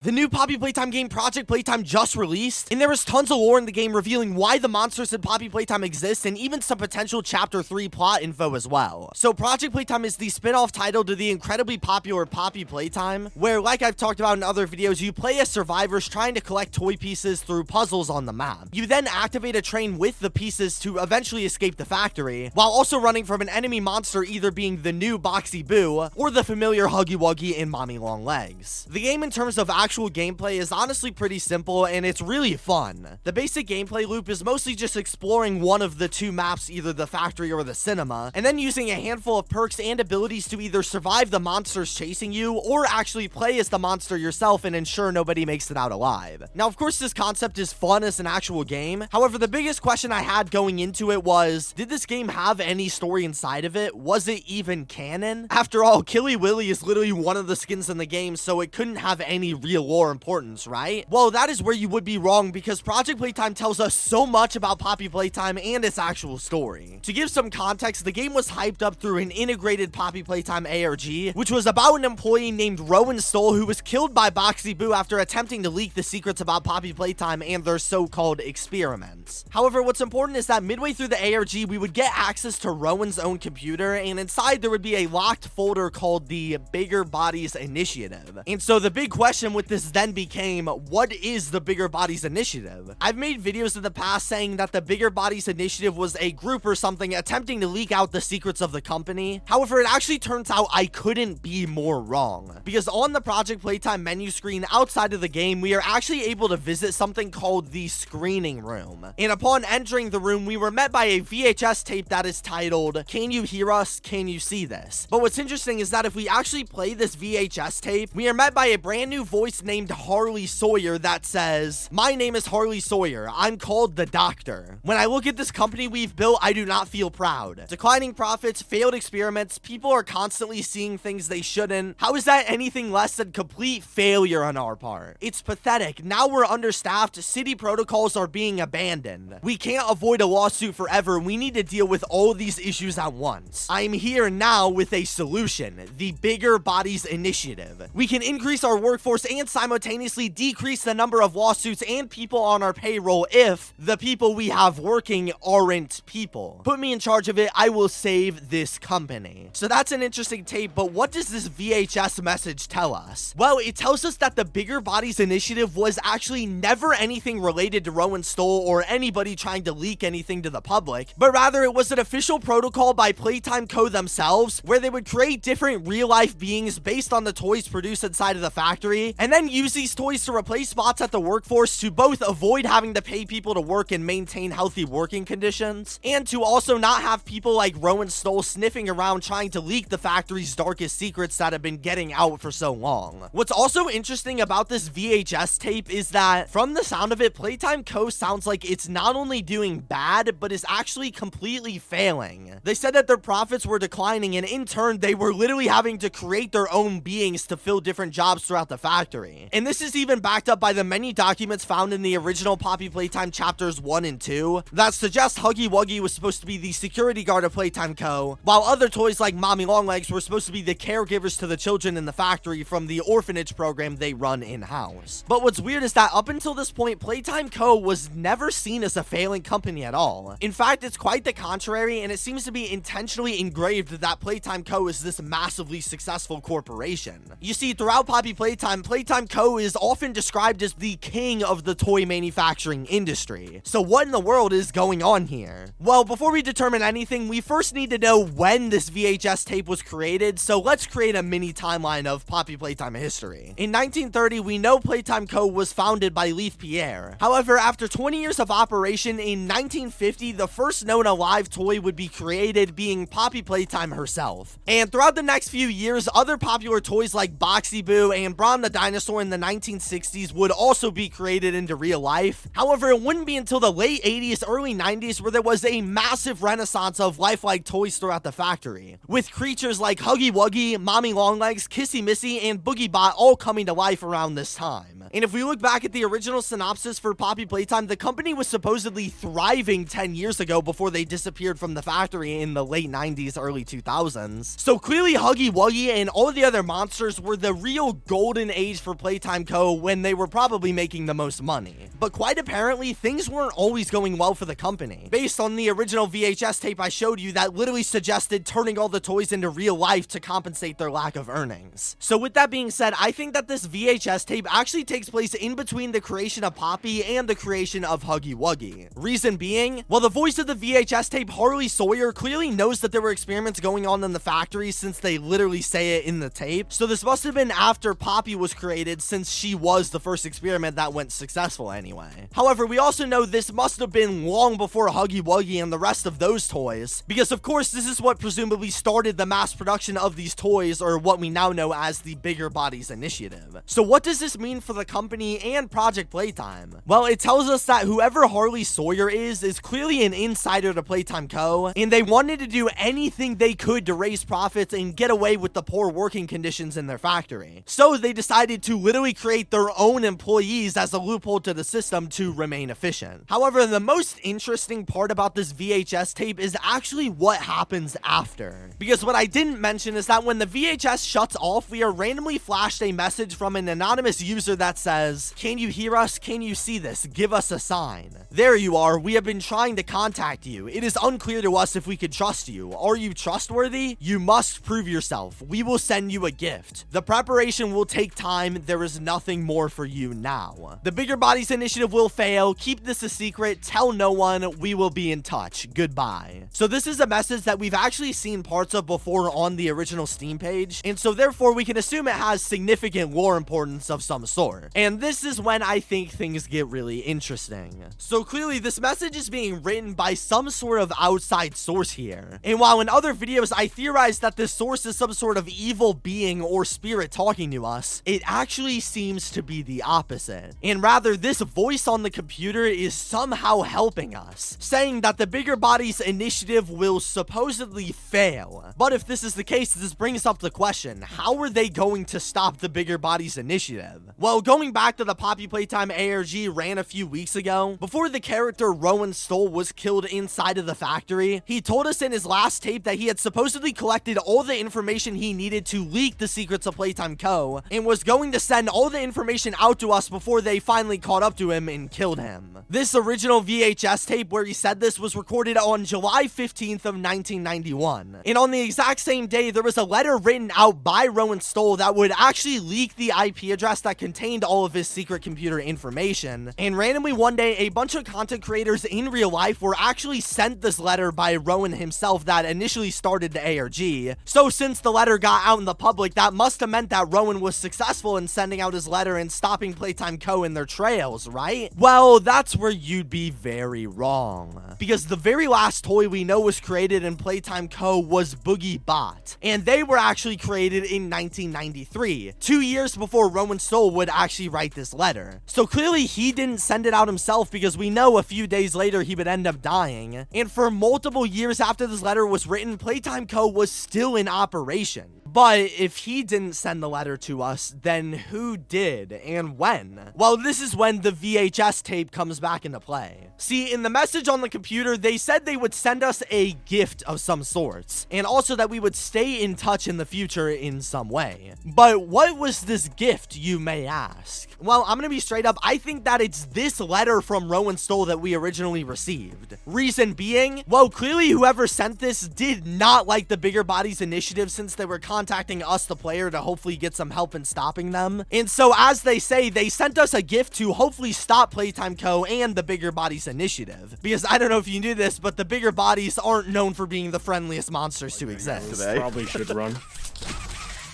The new Poppy Playtime game Project Playtime just released, and there is tons of lore in the game revealing why the monsters in Poppy Playtime exist, and even some potential Chapter 3 plot info as well. So Project Playtime is the spin-off title to the incredibly popular Poppy Playtime, where, like I've talked about in other videos, you play as survivors trying to collect toy pieces through puzzles on the map. You then activate a train with the pieces to eventually escape the factory, while also running from an enemy monster either being the new Boxy Boo, or the familiar Huggy Wuggy and Mommy Long Legs. The game in terms of actual gameplay is honestly pretty simple, and it's really fun. The basic gameplay loop is mostly just exploring one of the two maps, either the factory or the cinema, and then using a handful of perks and abilities to either survive the monsters chasing you, or actually play as the monster yourself and ensure nobody makes it out alive. Now, of course, this concept is fun as an actual game. However, the biggest question I had going into it was, did this game have any story inside of it? Was it even canon? After all, Killy Willy is literally one of the skins in the game, so it couldn't have any real lore importance, right? Well, that is where you would be wrong, because Project Playtime tells us so much about Poppy Playtime and its actual story. To give some context, the game was hyped up through an integrated Poppy Playtime ARG, which was about an employee named Rowan Stoll who was killed by Boxy Boo after attempting to leak the secrets about Poppy Playtime and their so-called experiments. However, what's important is that midway through the ARG, we would get access to Rowan's own computer, and inside there would be a locked folder called the Bigger Bodies Initiative. And so the big question with this then became, what is the Bigger Bodies Initiative? I've made videos in the past saying that the Bigger Bodies Initiative was a group or something attempting to leak out the secrets of the company. However, it actually turns out I couldn't be more wrong, because on the Project Playtime menu screen outside of the game, we are actually able to visit something called the screening room. And upon entering the room, we were met by a VHS tape that is titled, "Can you hear us? Can you see this?" But what's interesting is that if we actually play this VHS tape, we are met by a brand new voice named Harley Sawyer that says, "My name is Harley Sawyer. I'm called the Doctor. When I look at this company we've built, I do not feel proud. Declining profits, failed experiments, people are constantly seeing things they shouldn't. How is that anything less than complete failure on our part? It's pathetic. Now we're understaffed, city protocols are being abandoned. We can't avoid a lawsuit forever. We need to deal with all these issues at once. I'm here now with a solution, the Bigger Bodies Initiative. We can increase our workforce and simultaneously decrease the number of lawsuits and people on our payroll if the people we have working aren't people. Put me in charge of it. I will save this company." So that's an interesting tape, but what does this VHS message tell us? Well, it tells us that the Bigger Bodies Initiative was actually never anything related to Rowan Stoll or anybody trying to leak anything to the public, but rather it was an official protocol by Playtime Co themselves, where they would create different real-life beings based on the toys produced inside of the factory, and then use these toys to replace spots at the workforce to both avoid having to pay people to work and maintain healthy working conditions, and to also not have people like Rowan Stoll sniffing around trying to leak the factory's darkest secrets that have been getting out for so long. What's also interesting about this VHS tape is that, from the sound of it, Playtime Co sounds like it's not only doing bad, but is actually completely failing. They said that their profits were declining, and in turn, they were literally having to create their own beings to fill different jobs throughout the factory. And this is even backed up by the many documents found in the original Poppy Playtime chapters 1 and 2 that suggest Huggy Wuggy was supposed to be the security guard of Playtime Co, while other toys like Mommy Longlegs were supposed to be the caregivers to the children in the factory from the orphanage program they run in-house. But what's weird is that up until this point, Playtime Co was never seen as a failing company at all. In fact, it's quite the contrary, and it seems to be intentionally engraved that Playtime Co is this massively successful corporation. You see, throughout Poppy Playtime, Playtime Co is often described as the king of the toy manufacturing industry. So what in the world is going on here? Well, before we determine anything, we first need to know when this VHS tape was created, so let's create a mini timeline of Poppy Playtime history. In 1930, we know Playtime Co was founded by Leif Pierre. However, after 20 years of operation, in 1950, the first known alive toy would be created, being Poppy Playtime herself. And throughout the next few years, other popular toys like Boxy Boo and Braun the Dinosaur in the 1960s would also be created into real life. However, it wouldn't be until the late 80s, early 90s where there was a massive renaissance of lifelike toys throughout the factory, with creatures like Huggy Wuggy, Mommy Longlegs, Kissy Missy, and Boogie Bot all coming to life around this time. And if we look back at the original synopsis for Poppy Playtime, the company was supposedly thriving 10 years ago before they disappeared from the factory in the late 90s, early 2000s. So clearly Huggy Wuggy and all the other monsters were the real golden age for for Playtime Co. when they were probably making the most money. But quite apparently, things weren't always going well for the company. Based on the original VHS tape I showed you that literally suggested turning all the toys into real life to compensate their lack of earnings. So with that being said, I think that this VHS tape actually takes place in between the creation of Poppy and the creation of Huggy Wuggy. Reason being, well, the voice of the VHS tape, Harley Sawyer, clearly knows that there were experiments going on in the factory since they literally say it in the tape. So this must have been after Poppy was created, since she was the first experiment that went successful anyway. However, we also know this must have been long before Huggy Wuggy and the rest of those toys, because of course this is what presumably started the mass production of these toys, or what we now know as the Bigger Bodies Initiative. So what does this mean for the company and Project Playtime? Well, it tells us that whoever Harley Sawyer is clearly an insider to Playtime Co., and they wanted to do anything they could to raise profits and get away with the poor working conditions in their factory. So they decided to literally create their own employees as a loophole to the system to remain efficient. However, the most interesting part about this VHS tape is actually what happens after. Because what I didn't mention is that when the VHS shuts off, we are randomly flashed a message from an anonymous user that says, "Can you hear us? Can you see this? Give us a sign." There you are. We have been trying to contact you. It is unclear to us if we could trust you. Are you trustworthy? You must prove yourself. We will send you a gift. The preparation will take time. There is nothing more for you now. The Bigger Bodies Initiative will fail. Keep this a secret. Tell no one. We will be in touch. Goodbye. So this is a message that we've actually seen parts of before on the original Steam page, and so therefore we can assume it has significant lore importance of some sort. And this is when I think things get really interesting. So clearly this message is being written by some sort of outside source here. And while in other videos I theorized that this source is some sort of evil being or spirit talking to us, it actually seems to be the opposite. And rather, this voice on the computer is somehow helping us, saying that the Bigger Bodies Initiative will supposedly fail. But if this is the case, this brings up the question, how are they going to stop the Bigger Bodies Initiative? Well, going back to the Poppy Playtime ARG ran a few weeks ago, before the character Rowan Stoll was killed inside of the factory, he told us in his last tape that he had supposedly collected all the information he needed to leak the secrets of Playtime Co. and was going to send all the information out to us before they finally caught up to him and killed him. This original VHS tape where he said this was recorded on July 15th of 1991. And on the exact same day, there was a letter written out by Rowan Stoll that would actually leak the IP address that contained all of his secret computer information. And randomly one day, a bunch of content creators in real life were actually sent this letter by Rowan himself that initially started the ARG. So since the letter got out in the public, that must have meant that Rowan was successful in sending out his letter and stopping Playtime Co. in their trails, right? Well, that's where you'd be very wrong. Because the very last toy we know was created in Playtime Co. was Boogie Bot. And they were actually created in 1993, 2 years before Rowan Stoll would actually write this letter. So clearly he didn't send it out himself, because we know a few days later he would end up dying. And for multiple years after this letter was written, Playtime Co. was still in operation. But if he didn't send the letter to us, then who did and when? Well, this is when the VHS tape comes back into play. See, in the message on the computer, they said they would send us a gift of some sorts, and also that we would stay in touch in the future in some way. But what was this gift, you may ask? Well, I'm gonna be straight up, I think that it's this letter from Rowan Stoll that we originally received. Reason being, well, clearly whoever sent this did not like the Bigger Bodies Initiative, since they were contacting us, the player, to hopefully get some help in stopping them. And so, as they say, they sent us a gift to hopefully stop Playtime Co. and the Bigger Bodies Initiative. Because I don't know if you knew this, but the Bigger Bodies aren't known for being the friendliest monsters to exist. Probably should run.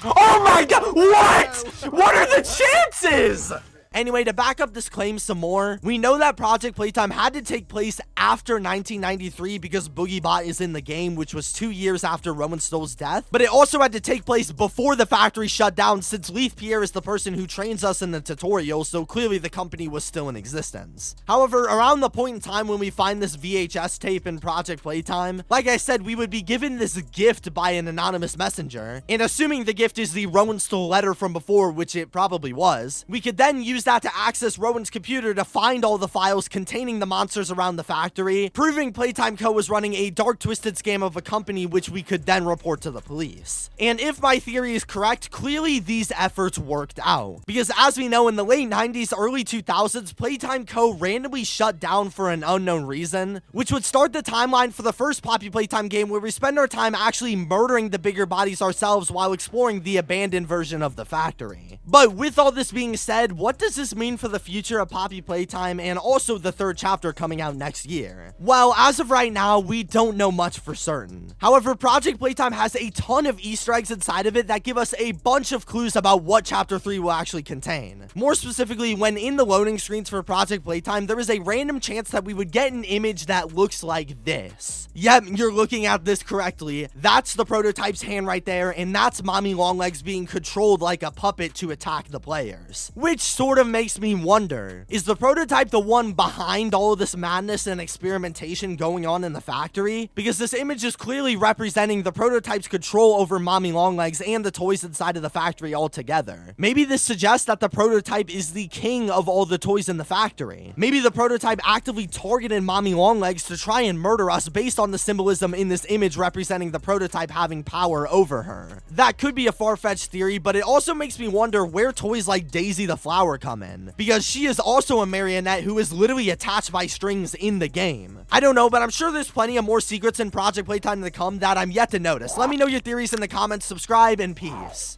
Oh my god! What? What are the chances? Anyway, to back up this claim some more, we know that Project Playtime had to take place after 1993 because Boogie Bot is in the game, which was 2 years after Rowan Stoll's death. But it also had to take place before the factory shut down, since Leaf Pierre is the person who trains us in the tutorial, so clearly the company was still in existence. However, around the point in time when we find this VHS tape in Project Playtime, like I said, we would be given this gift by an anonymous messenger, and assuming the gift is the Rowan Stoll letter from before, which it probably was, we could then use that to access Rowan's computer to find all the files containing the monsters around the factory, proving Playtime Co. was running a dark, twisted scam of a company which we could then report to the police. And if my theory is correct, clearly these efforts worked out. Because as we know, in the late 90s, early 2000s, Playtime Co. randomly shut down for an unknown reason, which would start the timeline for the first Poppy Playtime game where we spend our time actually murdering the bigger bodies ourselves while exploring the abandoned version of the factory. But with all this being said, what does this mean for the future of Poppy Playtime and also the third chapter coming out next year? Well, as of right now, we don't know much for certain. However, Project Playtime has a ton of Easter eggs inside of it that give us a bunch of clues about what Chapter 3 will actually contain. More specifically, when in the loading screens for Project Playtime, there is a random chance that we would get an image that looks like this. Yep, you're looking at this correctly. That's the prototype's hand right there, and that's Mommy Longlegs being controlled like a puppet to attack the players. Which sort of makes me wonder, is the prototype the one behind all of this madness and experimentation going on in the factory? Because this image is clearly representing the prototype's control over Mommy Longlegs and the toys inside of the factory altogether. Maybe this suggests that the prototype is the king of all the toys in the factory. Maybe the prototype actively targeted Mommy Longlegs to try and murder us based on the symbolism in this image representing the prototype having power over her. That could be a far-fetched theory, but it also makes me wonder where toys like Daisy the Flower come in, because she is also a marionette who is literally attached by strings in the game. I don't know, but I'm sure there's plenty of more secrets in Project Playtime to come that I'm yet to notice. Let me know your theories in the comments, subscribe, and peace.